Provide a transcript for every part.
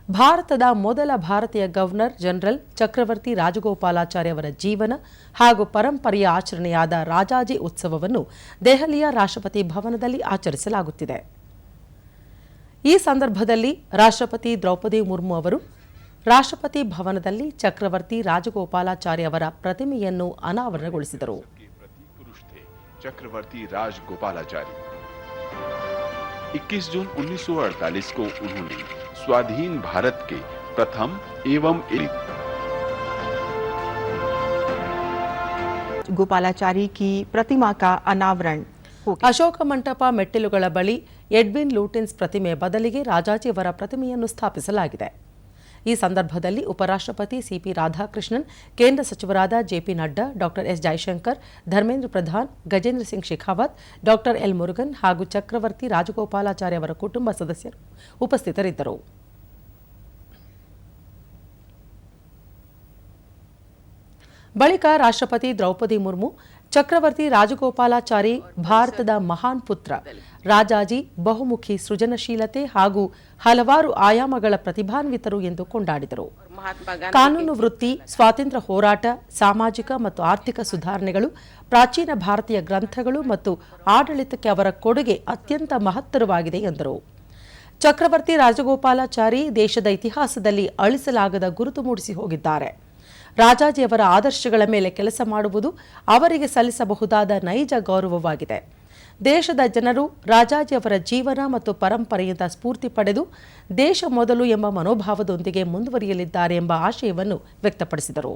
ಭಾರತದ ಮೊದಲ ಭಾರತೀಯ ಗವರ್ನರ್ ಜನರಲ್ ಚಕ್ರವರ್ತಿ ರಾಜಗೋಪಾಲಾಚಾರಿ ಅವರ ಜೀವನ ಹಾಗೂ ಪರಂಪರೆಯ ಆಚರಣೆಯಾದ ರಾಜಾಜಿ ಉತ್ಸವವನ್ನು ದೆಹಲಿಯ ರಾಷ್ಟ್ರಪತಿ ಭವನದಲ್ಲಿ ಆಚರಿಸಲಾಗುತ್ತಿದೆ. ಈ ಸಂದರ್ಭದಲ್ಲಿ ರಾಷ್ಟ್ರಪತಿ ದ್ರೌಪದಿ ಮುರ್ಮು ಅವರು ರಾಷ್ಟ್ರಪತಿ ಭವನದಲ್ಲಿ ಚಕ್ರವರ್ತಿ ರಾಜಗೋಪಾಲಾಚಾರಿ ಅವರ ಪ್ರತಿಮೆಯನ್ನು ಅನಾವರಣಗೊಳಿಸಿದರು. चक्रवर्ती राजगोपालाचारी 21 जून 1948 को उन्होंने स्वाधीन भारत के प्रथम एवं गोपालाचारी की प्रतिमा का अनावरण ಅಶೋಕ ಮಂಟಪ ಮೆಟ್ಟಿಲುಗಳ ಬಳಿ ಎಡ್ವಿನ್ ಲೂಟಿನ್ಸ್ ಪ್ರತಿಮೆ ಬದಲಿಗೆ ರಾಜಾಜಿಯವರ ಪ್ರತಿಮೆಯನ್ನು ಸ್ಥಾಪಿಸಲಾಗಿದೆ. ಈ ಸಂದರ್ಭದಲ್ಲಿ ಉಪರಾಷ್ಟ್ರಪತಿ ಸಿಪಿ ರಾಧಾಕೃಷ್ಣನ್, ಕೇಂದ್ರ ಸಚಿವರಾದ ಜೆಪಿ ನಡ್ಡಾ, ಡಾ ಎಸ್ ಜೈಶಂಕರ್, ಧರ್ಮೇಂದ್ರ ಪ್ರಧಾನ್, ಗಜೇಂದ್ರ ಸಿಂಗ್ ಶೇಖಾವತ್, ಡಾ ಎಲ್ ಮುರುಗನ್ ಹಾಗೂ ಚಕ್ರವರ್ತಿ ರಾಜಗೋಪಾಲಾಚಾರಿ ಅವರ ಕುಟುಂಬ ಸದಸ್ಯರು ಉಪಸ್ಥಿತರಿದ್ದರು. ಬಳಿಕ ರಾಷ್ಟ್ರಪತಿ ದ್ರೌಪದಿ ಮುರ್ಮು ಚಕ್ರವರ್ತಿ ರಾಜಗೋಪಾಲಾಚಾರಿ ಭಾರತದ ಮಹಾನ್ ಪುತ್ರ, ರಾಜಾಜಿ ಬಹುಮುಖಿ ಸೃಜನಶೀಲತೆ ಹಾಗೂ ಹಲವಾರು ಆಯಾಮಗಳ ಪ್ರತಿಭಾನ್ವಿತರು ಎಂದು ಕೊಂಡಾಡಿದರು. ಕಾನೂನು ವೃತ್ತಿ, ಸ್ವಾತಂತ್ರ್ಯ ಹೋರಾಟ, ಸಾಮಾಜಿಕ ಮತ್ತು ಆರ್ಥಿಕ ಸುಧಾರಣೆಗಳು, ಪ್ರಾಚೀನ ಭಾರತೀಯ ಗ್ರಂಥಗಳು ಮತ್ತು ಆಡಳಿತಕ್ಕೆ ಅವರ ಕೊಡುಗೆ ಅತ್ಯಂತ ಮಹತ್ತರವಾಗಿದೆ ಎಂದರು. ಚಕ್ರವರ್ತಿ ರಾಜಗೋಪಾಲಾಚಾರಿ ದೇಶದ ಇತಿಹಾಸದಲ್ಲಿ ಅಳಿಸಲಾಗದ ಗುರುತು ಮೂಡಿಸಿ ಹೋಗಿದ್ದಾರೆ. ರಾಜಾಜಿಯವರ ಆದರ್ಶಗಳ ಮೇಲೆ ಕೆಲಸ ಮಾಡುವುದು ಅವರಿಗೆ ಸಲ್ಲಿಸಬಹುದಾದ ನೈಜ ಗೌರವವಾಗಿದೆ. ದೇಶದ ಜನರು ರಾಜಾಜಿಯವರ ಜೀವನ ಮತ್ತು ಪರಂಪರೆಯಿಂದ ಸ್ಫೂರ್ತಿ ಪಡೆದು ದೇಶ ಮೊದಲು ಎಂಬ ಮನೋಭಾವದೊಂದಿಗೆ ಮುಂದುವರಿಯಲಿದ್ದಾರೆ ಎಂಬ ಆಶಯವನ್ನು ವ್ಯಕ್ತಪಡಿಸಿದರು.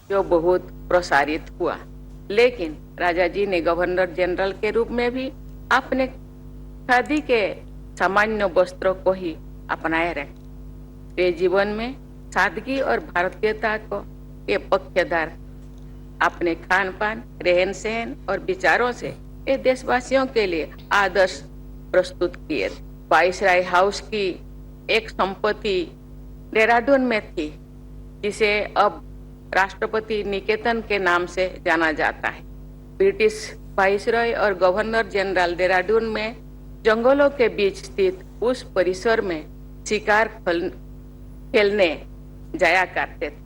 जो बहुत प्रसारित हुआ, लेकिन राजाजी ने गवर्नर जनरल के रूप में भी अपने खादी के सामान्य वस्त्रों को ही अपनाए रहे. वे जीवन में सादगी और भारतीयता को ये पक्षधर अपने खान पान, रहन सहन और विचारों से ये देशवासियों के लिए आदर्श प्रस्तुत किए. वाइसराय हाउस की एक संपत्ति देहरादून में थी, जिसे अब राष्ट्रपति निकेतन के नाम से जाना जाता है. ब्रिटिश वाइसराय और गवर्नर जनरल देहरादून में जंगलों के बीच स्थित उस परिसर में शिकार खेलने जाया करते थे.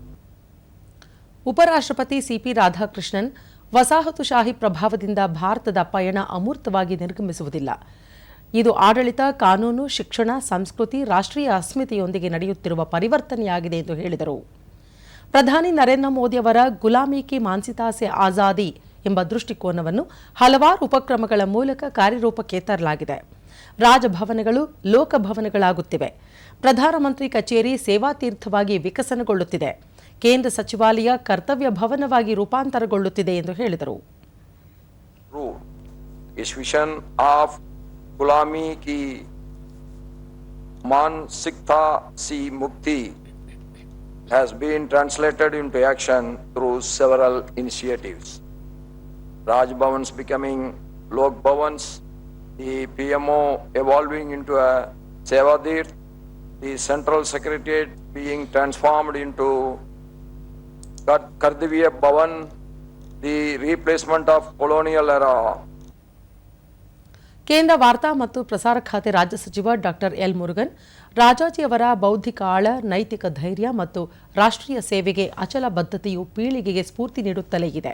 ಉಪರಾಷ್ಟ್ರಪತಿ ಸಿಪಿ ರಾಧಾಕೃಷ್ಣನ್, ವಸಾಹತುಶಾಹಿ ಪ್ರಭಾವದಿಂದ ಭಾರತದ ಪಯಣ ಅಮೂರ್ತವಾಗಿ ನಿರ್ಗಮಿಸುವುದಿಲ್ಲ. ಇದು ಆಡಳಿತ, ಕಾನೂನು, ಶಿಕ್ಷಣ, ಸಂಸ್ಕೃತಿ, ರಾಷ್ಟ್ರೀಯ ಅಸ್ಮಿತೆಯೊಂದಿಗೆ ನಡೆಯುತ್ತಿರುವ ಪರಿವರ್ತನೆಯಾಗಿದೆ ಎಂದು ಹೇಳಿದರು. ಪ್ರಧಾನಿ ನರೇಂದ್ರ ಮೋದಿ ಅವರ ಗುಲಾಮಿ ಕಿ ಮಾನ್ಸಿತಾ ಸೆ ಆಜಾದಿ ಎಂಬ ದೃಷ್ಟಿಕೋನವನ್ನು ಹಲವಾರು ಉಪಕ್ರಮಗಳ ಮೂಲಕ ಕಾರ್ಯರೂಪಕ್ಕೆ ತರಲಾಗಿದೆ. ರಾಜಭವನಗಳು ಲೋಕಭವನಗಳಾಗುತ್ತಿವೆ. ಪ್ರಧಾನಮಂತ್ರಿ ಕಚೇರಿ ಸೇವಾತೀರ್ಥವಾಗಿ ವಿಕಸನಗೊಳ್ಳುತ್ತಿದೆ. ಕೇಂದ್ರ ಸಚಿವಾಲಯ ಕರ್ತವ್ಯ ಭವನವಾಗಿ ರೂಪಾಂತರಗೊಳ್ಳುತ್ತಿದೆ ಎಂದು ಹೇಳಿದರು. इस विजन ऑफ गुलामी की मानसिकता से मुक्ति has been translated into action through several initiatives. Raj Bhavans becoming Lok Bhavans, the PMO evolving into a Sevatirth, the Central Secretariat being transformed into Kardivya Bhavan, the replacement of colonial era. ಕೇಂದ್ರ ವಾರ್ತಾ ಮತ್ತು ಪ್ರಸಾರ ಖಾತೆ ರಾಜ್ಯ ಸಚಿವ ಡಾ L Murugan, ರಾಜಾಜಿಯವರ ಬೌದ್ಧಿಕ ಆಳ, ನೈತಿಕ ಧೈರ್ಯ ಮತ್ತು ರಾಷ್ಟ್ರೀಯ ಸೇವೆಗೆ ಅಚಲ ಬದ್ಧತೆಯು ಪೀಳಿಗೆಗೆ ಸ್ಫೂರ್ತಿ ನೀಡುತ್ತಲೇ ಇದೆ.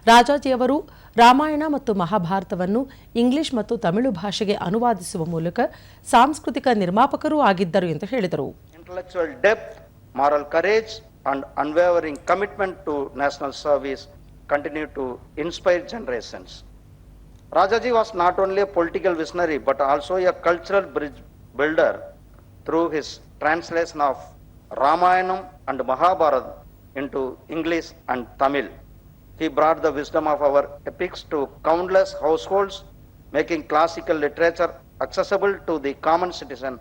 ರಾಜಾಜಿಯವರು ರಾಮಾಯಣ ಮತ್ತು ಮಹಾಭಾರತವನ್ನು ಇಂಗ್ಲಿಷ್ ಮತ್ತು ತಮಿಳು ಭಾಷೆಗೆ ಅನುವಾದಿಸುವ ಮೂಲಕ ಸಾಂಸ್ಕೃತಿಕ ನಿರ್ಮಾಪಕರೂ ಆಗಿದ್ದರು ಎಂದು ಹೇಳಿದರು. Intellectual depth, moral courage and unwavering commitment to national service continue to inspire generations. Rajaji was not only a political visionary but also a cultural bridge builder through his translation of Ramayana and Mahabharata into English and Tamil. He brought the wisdom of our epics to countless households, making classical literature accessible to the common citizen